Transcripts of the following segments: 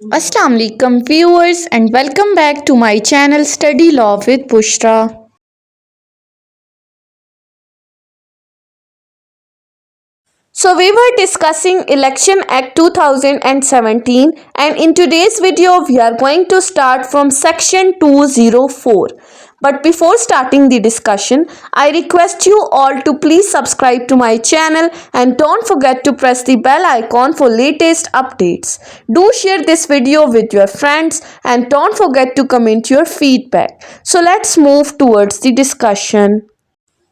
Assalamu alaikum viewers and welcome back to my channel Study Law with Bushra. So we were discussing Election Act 2017 and in today's video we are going to start from section 204. But before starting the discussion, I request you all to please subscribe to my channel and don't forget to press the bell icon for latest updates. Do share this video with your friends and don't forget to comment your feedback. So let's move towards the discussion.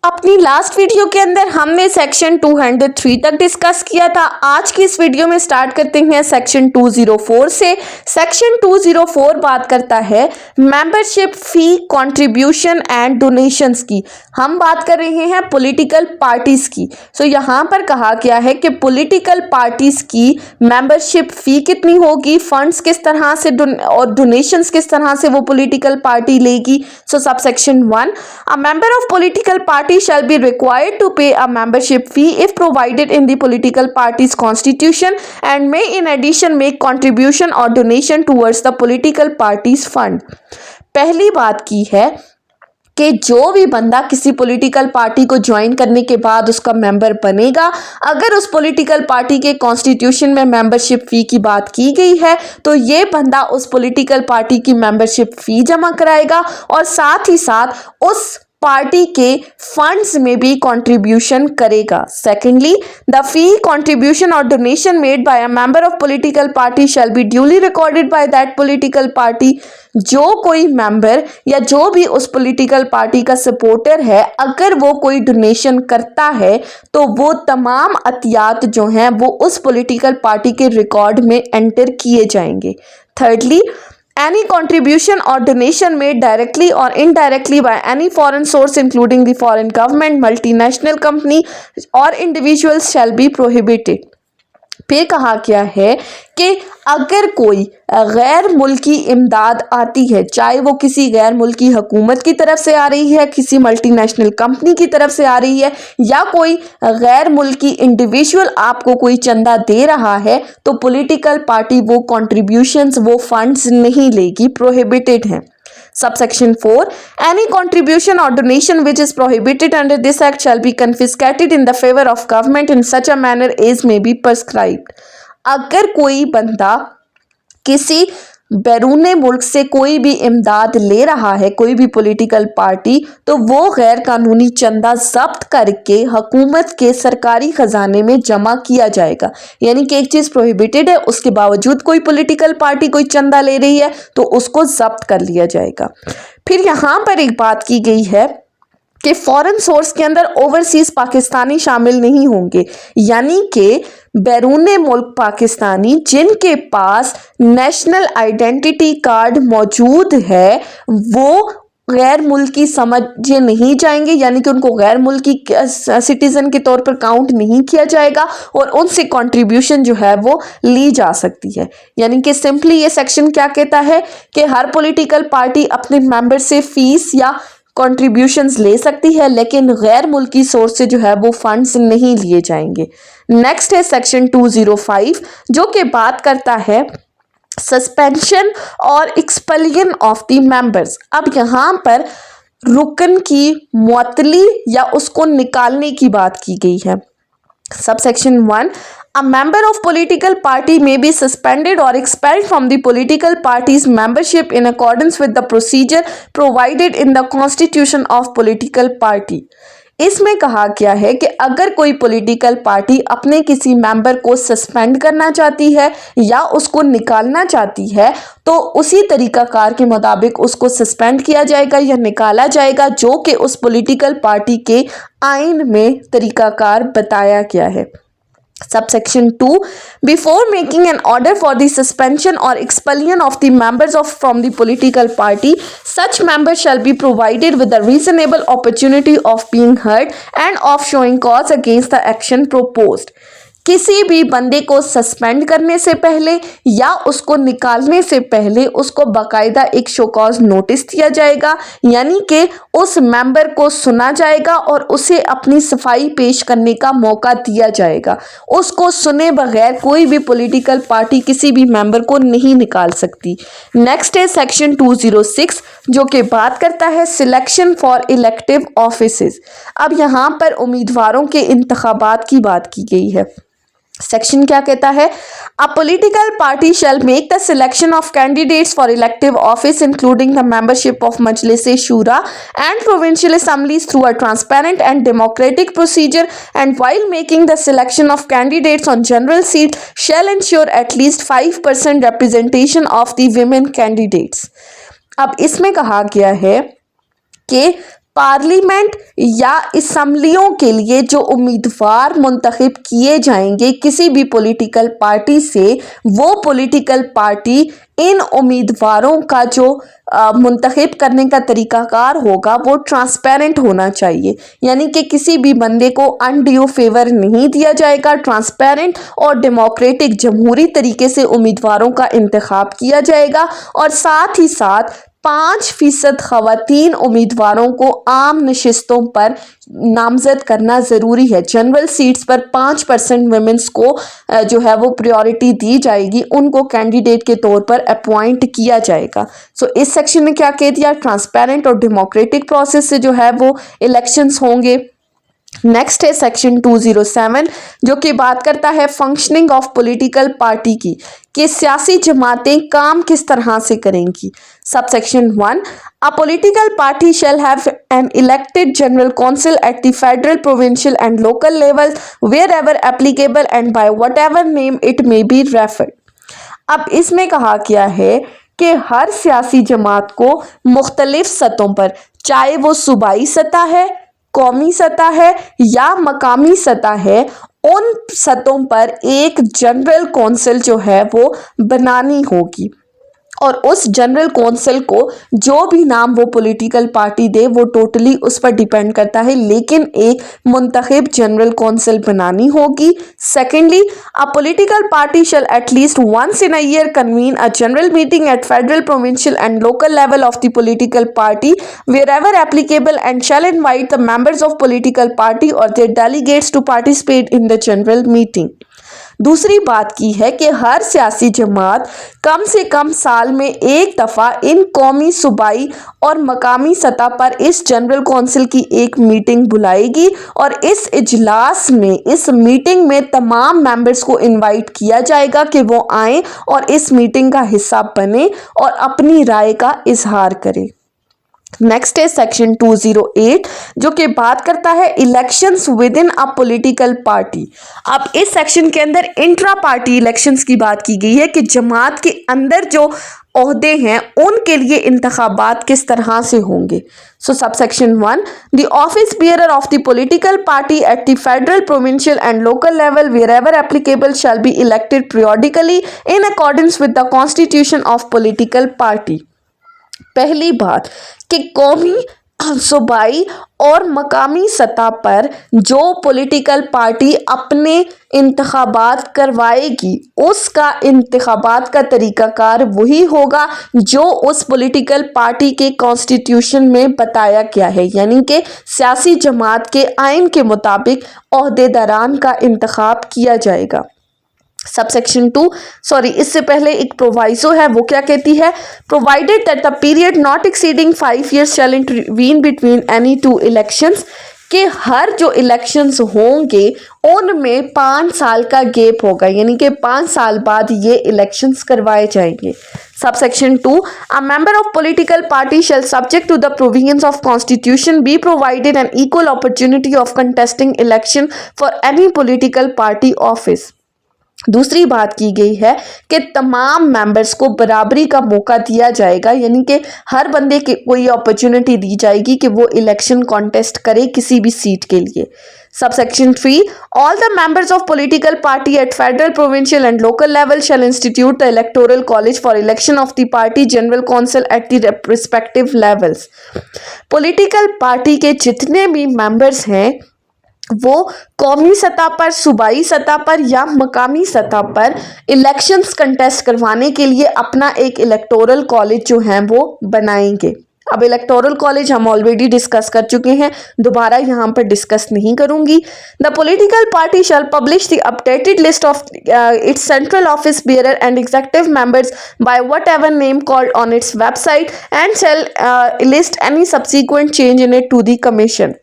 अपनी last video के अंदर हमने section 203 तक discuss किया था। आज की इस वीडियो में स्टार्ट करते हैं सेक्शन 204 से। सेक्शन 204 बात करता है membership fee, contribution and donations की। हम बात कर रहे हैं पॉलिटिकल पार्टीज की। सो यहाँ पर कहा गया है कि पॉलिटिकल पार्टीज की मेंबरशिप फी कितनी होगी, फंड्स किस तरह से और डोनेशंस किस तरह से वो पॉलिटिकल पार्टी लेगी। So subsection 1, a member of political party shall be required to pay a membership fee if provided in the political party's constitution and may in addition make contribution or donation towards the political party's fund। पहली बात की है कि जो भी बंदा किसी political party को ज्वाइन करने के बाद उसका मेंबर बनेगा, अगर उस पॉलिटिकल पार्टी के कॉन्स्टिट्यूशन में मेंबरशिप फी की बात की गई है तो ये बंदा उस पॉलिटिकल पार्टी की मेंबरशिप फी जमा कराएगा और साथ ही साथ उस पार्टी के फंड्स में भी कंट्रीब्यूशन करेगा। सेकेंडली, द फी, कंट्रीब्यूशन और donation made by a member of political party shall be duly recorded by that political party. जो कोई मेंबर या जो भी उस पॉलिटिकल पार्टी का सपोर्टर है, अगर वो कोई डोनेशन करता है तो वो तमाम अतियात जो हैं वो उस पॉलिटिकल पार्टी के रिकॉर्ड में एंटर किए जाएंगे। Thirdly, any contribution or donation made directly or indirectly by any foreign source including the foreign government, multinational company or individuals shall be prohibited। फिर कहा गया है कि अगर कोई गैर मुल्की इमदाद आती है, चाहे वो किसी गैर मुल्की हुकूमत की तरफ से आ रही है, किसी मल्टीनेशनल कंपनी की तरफ से आ रही है या कोई गैर मुल्की इंडिविजुअल आपको कोई चंदा दे रहा है, तो पॉलिटिकल पार्टी वो कॉन्ट्रीब्यूशंस, वो फंड्स नहीं लेगी, प्रोहिबिटेड हैं। Subsection 4, any contribution or donation which is prohibited under this act shall be confiscated in the favor of government in such a manner as may be prescribed। अगर कोई बंदा किसी बैरून मुल्क से कोई भी इमदाद ले रहा है, कोई भी पॉलिटिकल पार्टी, तो वो गैर कानूनी चंदा जब्त करके हुकूमत के सरकारी खजाने में जमा किया जाएगा। यानी कि एक चीज़ प्रोहिबिटेड है, उसके बावजूद कोई पॉलिटिकल पार्टी कोई चंदा ले रही है तो उसको जब्त कर लिया जाएगा। फिर यहाँ पर एक बात की गई है कि फॉरेन सोर्स के अंदर ओवरसीज पाकिस्तानी शामिल नहीं होंगे, यानी कि बैरून मुल्क पाकिस्तानी जिनके पास नेशनल आइडेंटिटी कार्ड मौजूद है वो गैर मुल्की समझे नहीं जाएंगे, यानी कि उनको गैर मुल्की सिटीजन के तौर पर काउंट नहीं किया जाएगा और उनसे कंट्रीब्यूशन जो है वो ली जा सकती है। यानी कि सिंपली ये सेक्शन क्या कहता है कि हर पॉलिटिकल पार्टी अपने मेंबर से फीस या कंट्रीब्यूशंस ले सकती है, लेकिन गैर मुल्की सोर्स से जो है वो फंड्स नहीं लिए जाएंगे। नेक्स्ट है सेक्शन 205 जो कि बात करता है सस्पेंशन और एक्सपलियन ऑफ द मेंबर्स। अब यहाँ पर रुकन की मुअत्तली या उसको निकालने की बात की गई है। Subsection 1, a member of political party may be suspended or expelled from the political party's membership in accordance with the procedure provided in the constitution of political party। इसमें कहा गया है कि अगर कोई पॉलिटिकल पार्टी अपने किसी मेंबर को सस्पेंड करना चाहती है या उसको निकालना चाहती है तो उसी तरीकाकार के मुताबिक उसको सस्पेंड किया जाएगा या निकाला जाएगा जो कि उस पॉलिटिकल पार्टी के आइन में तरीकाकार बताया गया है। Subsection 2, before making an order for the suspension or expulsion of the members from the political party, such members shall be provided with a reasonable opportunity of being heard and of showing cause against the action proposed। किसी भी बंदे को suspend करने से पहले या उसको निकालने से पहले उसको बाकायदा एक शो कॉज नोटिस दिया जाएगा, यानी कि उस मेंबर को सुना जाएगा और उसे अपनी सफाई पेश करने का मौका दिया जाएगा। उसको सुने बगैर कोई भी पॉलिटिकल पार्टी किसी भी मेंबर को नहीं निकाल सकती। नेक्स्ट है सेक्शन 206 जो कि बात करता है सिलेक्शन फॉर इलेक्टिव ऑफिसेज। अब यहाँ पर उम्मीदवारों के इंतखाबात की बात की गई है। सेक्शन क्या कहता है? A political party shall make the selection of candidates for elective office including the membership of Majlis Shura and provincial assemblies through a transparent and democratic procedure and while making the selection of candidates on general seat shall ensure at least 5% representation of the women candidates. अब इसमें कहा गया है कि parliament या असम्बलियों के लिए जो उम्मीदवार मुंतखब किए जाएंगे किसी भी पॉलिटिकल पार्टी से, वो पॉलिटिकल पार्टी इन उम्मीदवारों का जो मुंतखब करने का तरीकाकार होगा वो ट्रांसपेरेंट होना चाहिए, यानी कि किसी भी बंदे को अनड्यू फेवर नहीं दिया जाएगा। ट्रांसपेरेंट और डेमोक्रेटिक जमहूरी तरीके से उम्मीदवारों का इंतखाब किया जाएगा और साथ ही साथ 5% खवातीन उम्मीदवारों को आम नशिस्तों पर नामजद करना ज़रूरी है। जनरल सीट्स पर 5% वुमेन्स को जो है वो प्रायोरिटी दी जाएगी, उनको कैंडिडेट के तौर पर अपॉइंट किया जाएगा। सो इस सेक्शन में क्या कह दिया? ट्रांसपेरेंट और डेमोक्रेटिक प्रोसेस से जो है वो इलेक्शंस होंगे। नेक्स्ट है सेक्शन 207 जो कि बात करता है फंक्शनिंग ऑफ पॉलिटिकल पार्टी की, कि सियासी जमातें काम किस तरह से करेंगी। Subsection 1 a political party shall have an elected general council at the federal provincial and local level wherever applicable and by whatever name it may be referred. अब इसमें कहा गया है कि हर सियासी जमात को मुख्तलिफ सतहों पर, चाहे वो सूबाई सतह है, कौमी सतह है या मकामी सतह है, उन सतहों पर एक जनरल कौंसिल जो है वो बनानी होगी और उस जनरल कौंसिल को जो भी नाम वो पॉलिटिकल पार्टी दे वो टोटली उस पर डिपेंड करता है, लेकिन एक मुंतखब जनरल कौंसिल बनानी होगी। Secondly a political party shall at least once in a year convene a general meeting at federal provincial and local level of the political party wherever applicable and shall invite the members of political party और their delegates to participate in the general meeting. दूसरी बात की है कि हर सियासी जमात कम से कम साल में एक दफ़ा इन कौमी, सूबाई और मकामी सतह पर इस जनरल कौंसिल की एक मीटिंग बुलाएगी और इस इजलास में, इस मीटिंग में तमाम मेंबर्स को इनवाइट किया जाएगा कि वो आएँ और इस मीटिंग का हिस्सा बने और अपनी राय का इजहार करें। नेक्स्ट है सेक्शन 208 जो कि बात करता है elections with in a political party. अब इस सेक्शन के अंदर इंट्रा पार्टी इलेक्शंस की बात की गई है कि जमात के अंदर जो ओहदे हैं उनके लिए इंतखाबात किस तरह से होंगे। So subsection 1 the office bearer of the political party at the federal, provincial and local level wherever applicable shall be elected periodically in accordance with the constitution of political party. पहली बात कि कौमी, सूबाई और मकामी सतह पर जो पॉलिटिकल पार्टी अपने इंतखाबात करवाएगी उसका इंतखाबात का तरीकाकार वही होगा जो उस पॉलिटिकल पार्टी के कॉन्स्टिट्यूशन में बताया गया है, यानी कि सियासी जमात के आइन के मुताबिक ओहदेदारान का इंतखाब किया जाएगा। सब सेक्शन 2 इससे पहले एक प्रोवाइजो है, वो क्या कहती है? Provided that the period not exceeding 5 years shall intervene between any 2 elections, कि हर जो इलेक्शंस होंगे उनमें 5 साल का गैप होगा, यानी कि 5 साल बाद ये इलेक्शंस करवाए जाएंगे। Subsection 2 a member of political party shall subject to the provisions of constitution be provided an equal opportunity of contesting election for any political party office. दूसरी बात की गई है कि तमाम मेंबर्स को बराबरी का मौका दिया जाएगा, यानी कि हर बंदे के कोई अपॉर्चुनिटी दी जाएगी कि वो इलेक्शन कॉन्टेस्ट करे किसी भी सीट के लिए। Subsection 3 all the members of political party at federal, provincial and local level shall institute the electoral college for election of the party general council at the respective levels. Political party के जितने भी members हैं वो कौमी सतह पर, सूबाई सतह पर या मकामी सतह पर इलेक्शंस कंटेस्ट करवाने के लिए अपना एक इलेक्टोरल कॉलेज जो है वो बनाएंगे। अब इलेक्टोरल कॉलेज हम ऑलरेडी डिस्कस कर चुके हैं, दोबारा यहाँ पर डिस्कस नहीं करूंगी। The political party shall publish the updated list of its central office bearer and executive members by whatever name called on its website and shall list any subsequent change in it to the commission।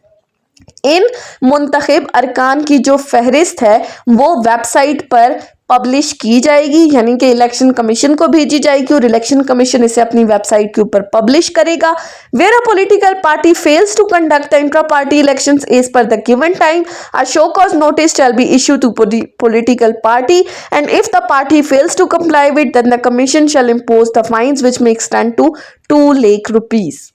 इन मुंतखब अरकान की जो फहरिस्त है वो website पर publish की जाएगी, यानी कि इलेक्शन कमीशन को भेजी जाएगी और इलेक्शन कमीशन इसे अपनी वेबसाइट के ऊपर पब्लिश करेगा। Where a political party fails to conduct the intra party elections as per the given time, a show cause notice shall be issue to political party and if the party fails to comply with then the commission shall impose the fines which may extend to 2 lakh rupees.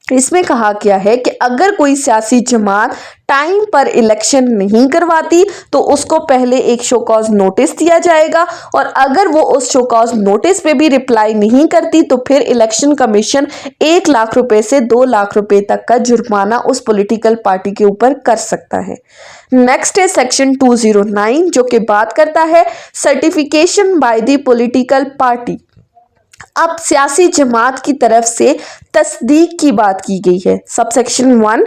इसमें कहा गया है कि अगर कोई सियासी जमात time पर election नहीं करवाती तो उसको पहले एक शो कॉज नोटिस दिया जाएगा, और अगर वो उस शो कॉज नोटिस पे भी रिप्लाई नहीं करती तो फिर इलेक्शन कमीशन 1 लाख रुपए से 2 लाख रुपए तक का जुर्माना उस पॉलिटिकल पार्टी के ऊपर कर सकता है। नेक्स्ट है सेक्शन 209 जो कि बात करता है certification by the political party. अब सियासी जमात की तरफ से तस्दीक की बात की गई है। Subsection 1,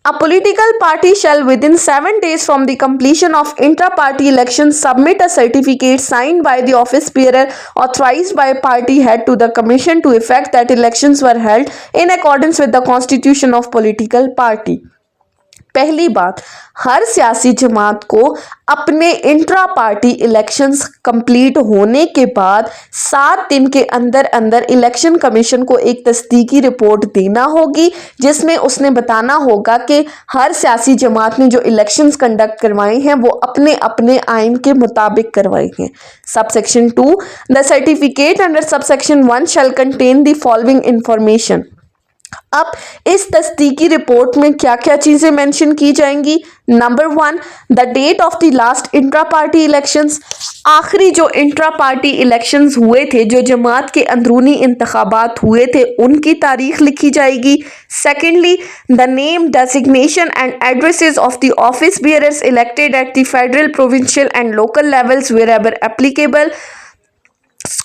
a political party shall within 7 days from the completion of intra-party elections submit a certificate signed by the office bearer authorized by party head to the commission to effect that elections were held in accordance with the constitution of political party। पहली बात, हर सियासी जमात को अपने intra party elections complete होने के बाद 7 दिन के अंदर अंदर इलेक्शन कमीशन को एक तस्दीकी रिपोर्ट देना होगी जिसमें उसने बताना होगा कि हर सियासी जमात ने जो इलेक्शंस कंडक्ट करवाए हैं वो अपने अपने आइन के मुताबिक करवाए हैं। Subsection 2, the certificate under subsection 1 shall contain the following information. अब इस तस्दीकी रिपोर्ट में क्या क्या चीजें मेंशन की जाएंगी। Number 1, the date of the last intra party elections, आखिरी जो इंट्रा पार्टी इलेक्शंस हुए थे, जो जमात के अंदरूनी इंतखाबात हुए थे, उनकी तारीख लिखी जाएगी। Secondly, the name, designation and addresses of the office bearers elected at the federal, provincial and local levels wherever applicable.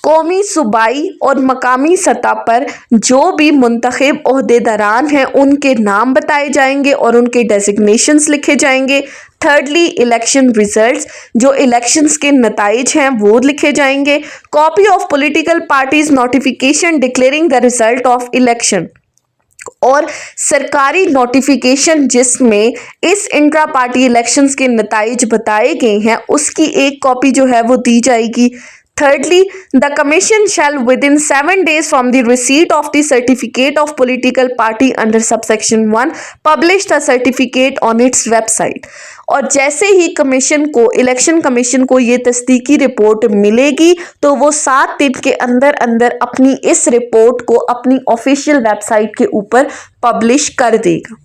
कौमी, सूबाई और मकामी सतह पर जो भी मुंतखब ओहदेदारान हैं उनके नाम बताए जाएंगे और उनके डेजिग्नेशंस लिखे जाएंगे। थर्डली, इलेक्शन रिजल्ट्स, जो इलेक्शंस के नताइज हैं वो लिखे जाएंगे। Copy of political parties notification declaring the result of election, और सरकारी नोटिफिकेशन जिसमें इस इंट्रा पार्टी इलेक्शंस के नताइज बताए गए हैं उसकी एक कॉपी जो है वो दी जाएगी। Thirdly, the commission shall within 7 days from the receipt of the certificate of political party under subsection 1 publish the certificate on its website। और जैसे ही कमीशन को, इलेक्शन कमीशन को ये तस्दीकी रिपोर्ट मिलेगी तो वो 7 दिन के अंदर अंदर अपनी इस रिपोर्ट को अपनी ऑफिशियल वेबसाइट के ऊपर पब्लिश कर देगा।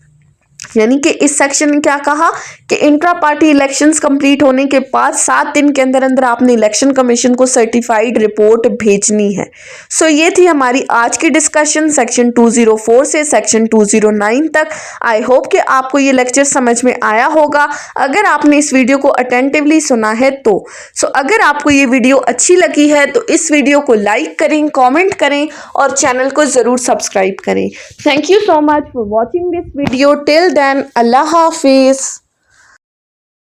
यानी कि इस सेक्शन में क्या कहा कि इंट्रा पार्टी इलेक्शंस कंप्लीट होने के बाद 7 दिन के अंदर अंदर आपने इलेक्शन कमीशन को सर्टिफाइड रिपोर्ट भेजनी है। सो ये थी हमारी आज की डिस्कशन सेक्शन 204 से सेक्शन 209 तक। आई होप कि आपको ये लेक्चर समझ में आया होगा। अगर आपने इस वीडियो को अटेंटिवली सुना है तो अगर आपको ये वीडियो अच्छी लगी है तो इस वीडियो को लाइक करें, कॉमेंट करें और चैनल को ज़रूर सब्सक्राइब करें। Thank you so much for watching this video. Till then, अल्लाह हाफिज़।